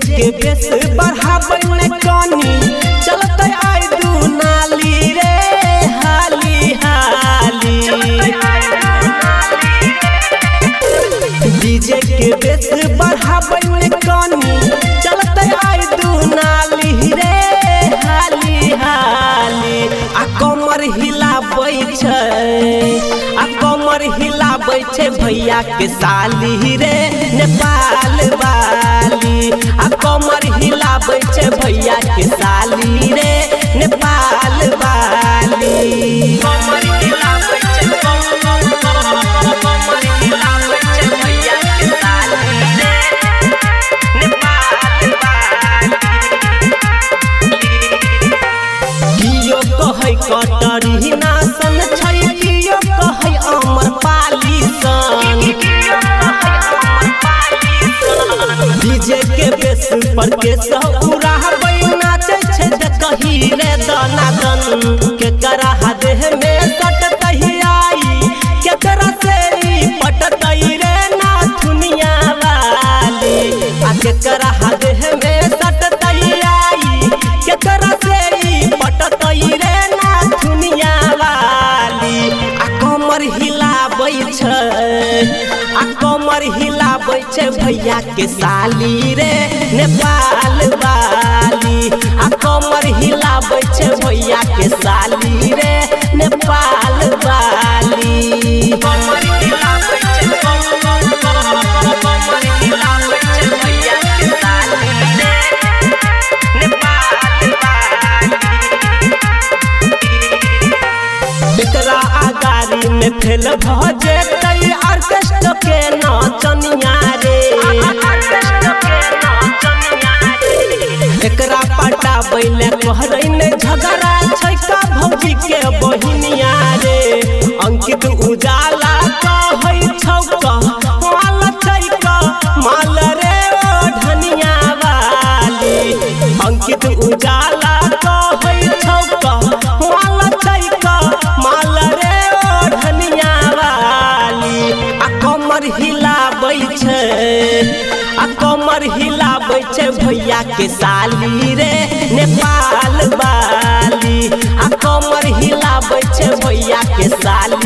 के बेस बढ़ाबै न कानी चलते आई दू नाली रे हाली हाली डीजे के बेस बढ़ाबै न कानी चलते आई दू नाली रे हाली हाली आ कमर हिलाबै छै भैया के साली रे नेपाल वाली आ कमर हिलाबै छै भैया के साली रे नेपाल वाली कमर हिलाबै छै भैया के साली रे नेपाल वाली कियो कहै कटरी नासन छै कियो कहै अमर डीजे के बेस पर के सौरा नाचे छे कही रे दनादन के करा देह में सटतही आई के करा से पटतई रे नाथुनिया वाली आ के करा देह में सटतई आई के करा से पटतई रे नाथुनिया वाली आ कमर हिलाबै छै भैया के साली रे नेपाल वाली आ कमर हिलाबै छै भैया के साली रे नेपाल वाली कमर हिलाबै छै भैया के साली रे नेपाल वाली एकरा आगारी में फेल भ जेतै ऑर्केस्ट्रा के नाचनिया एकरा पटा बैले कहरै ने झगड़ा छै का भौजी के बहिनिया रे अंकित उजाला कहै छौ माल छै माल रे ओढ़निया वाली अंकित उजाला कहै छौ माल छै माल रे ओढ़निया वाली आ कमर हिलाबै छै भैया के साली रे नेपाल वाली आ कमर हिलाबै छै भैया के साली